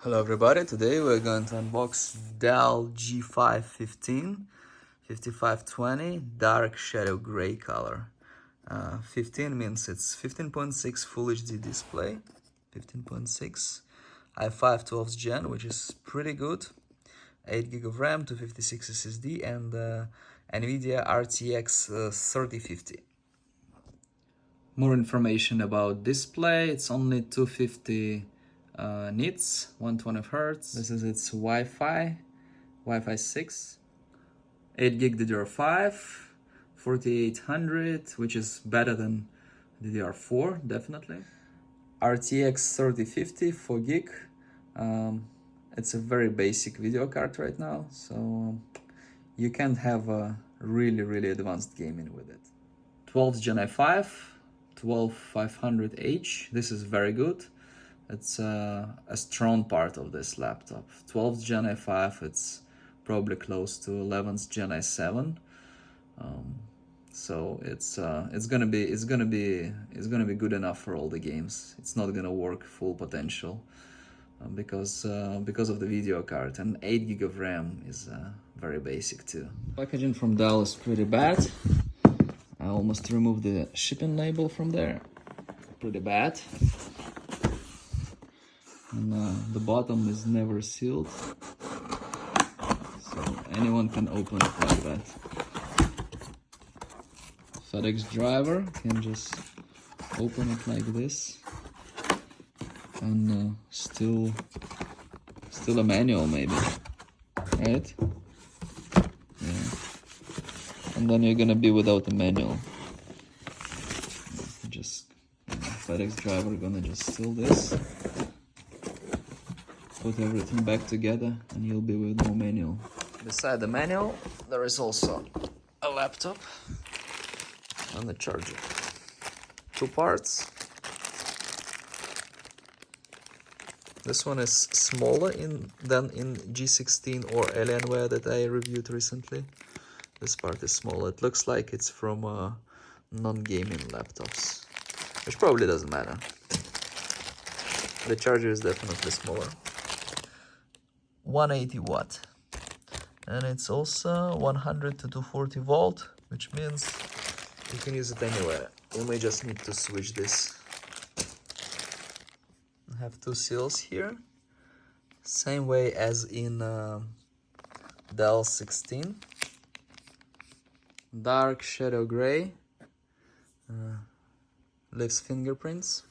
Hello everybody, today we're going to unbox Dell G515 5520 dark shadow gray color. 15 means it's 15.6 Full HD display, 15.6 i5 12th gen, which is pretty good, 8 GB of RAM, 256 SSD, and NVIDIA RTX 3050. More information about display: it's only 250 nits, 120 Hz. This is its Wi-Fi 6, 8 gig DDR5, 4800, which is better than DDR4, definitely. RTX 3050, 4 gig. It's a very basic video card right now, so you can't have a really advanced gaming with it. 12th Gen i5, 12500H. This is very good. It's a strong part of this laptop. 12th Gen i5, it's probably close to 11th Gen i7. So it's gonna be good enough for all the games. It's not gonna work full potential because of the video card, and 8 gig of RAM is very basic too. Packaging from Dell is pretty bad. I almost removed the shipping label from there. Pretty bad. And the bottom is never sealed, so anyone can open it like that. FedEx driver can just open it like this, and still a manual maybe, right? Yeah. And then you're gonna be without a manual. Just FedEx driver gonna just seal this, put everything back together, and you'll be with no manual. Beside the manual, there is also a laptop and a charger. 2 parts. This one is smaller than in G16 or Alienware that I reviewed recently. This part is smaller. It looks like it's from non-gaming laptops, which probably doesn't matter. The charger is definitely smaller. 180 watt, and it's also 100 to 240 volt, which means you can use it anywhere. You may just need to switch this. I have 2 seals here, same way as in Dell 16. Dark shadow gray, leaves fingerprints.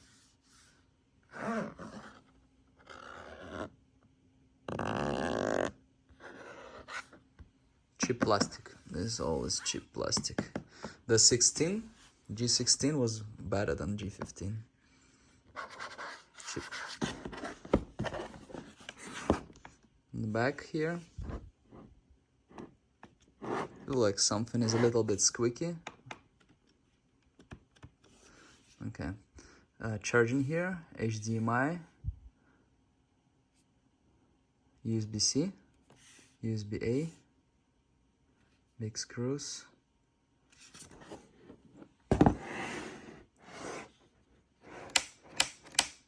Cheap plastic. This is always cheap plastic. The G16 was better than G15. Cheap. In the back here, feel like something is a little bit squeaky. Okay. Charging here, HDMI, USB-C, USB-A, big screws,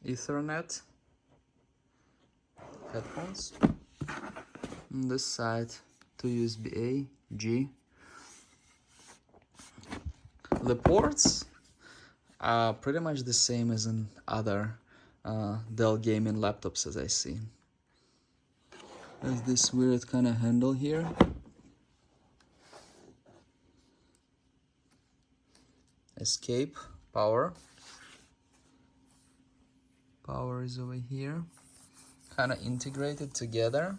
Ethernet, headphones. On this side, 2 USB-A, G. The ports are pretty much the same as in other Dell gaming laptops, as I see. There's this weird kind of handle here. Escape, power. Power is over here. Kind of integrated together.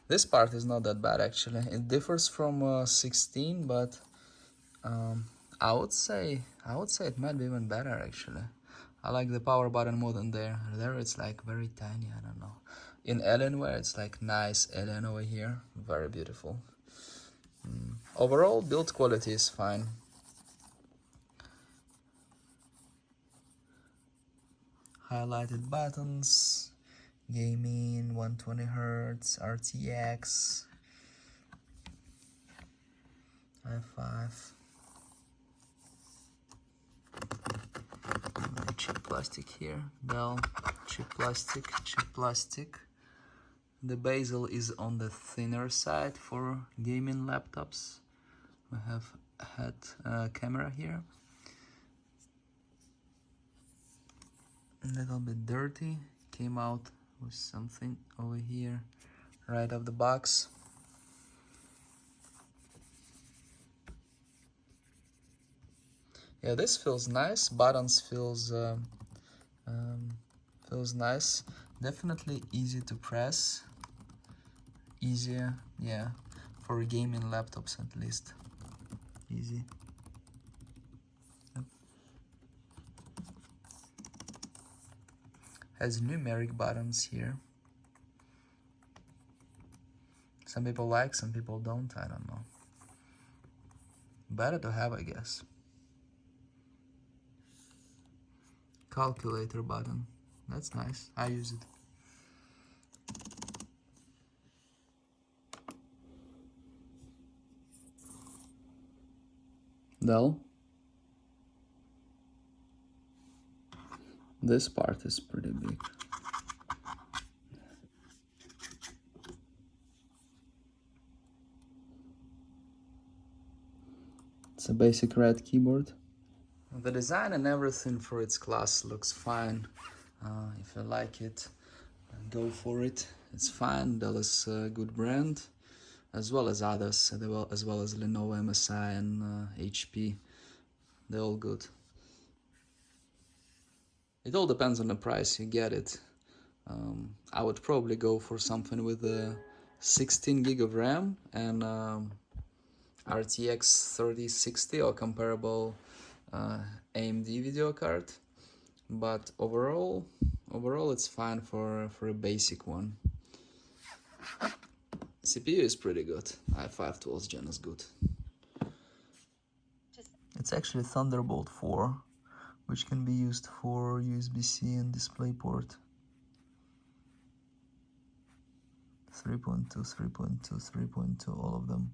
This part is not that bad actually. It differs from 16, but I would say it might be even better actually. I like the power button more than there. There it's like very tiny, I don't know. In Alienware it's like nice alien over here, very beautiful. Overall build quality is fine. Highlighted buttons, gaming, 120 Hz, RTX, i5. cheap plastic here. Dell, cheap plastic. The bezel is on the thinner side for gaming laptops. We have head camera here. A little bit dirty. Came out with something over here, right off the box. Yeah, this feels nice. Buttons feels nice. Definitely easy to press. Easier, yeah, for gaming laptops at least. Easy. Yep. Has numeric buttons here. Some people like, some people don't, I don't know. Better to have, I guess. Calculator button. That's nice. I use it. Dell. This part is pretty big. It's a basic red keyboard. The design and everything for its class looks fine. If you like it, go for it. It's fine. Dell is a good brand, as well as others, as well as Lenovo, MSI, and HP. They're all good. It all depends on the price you get it. I would probably go for something with 16 gig of RAM and RTX 3060 or comparable AMD video card, but overall it's fine for a basic one. CPU is pretty good. i5 12th gen is good. It's actually Thunderbolt 4, which can be used for USB-C and DisplayPort. 3.2, 3.2, 3.2, all of them.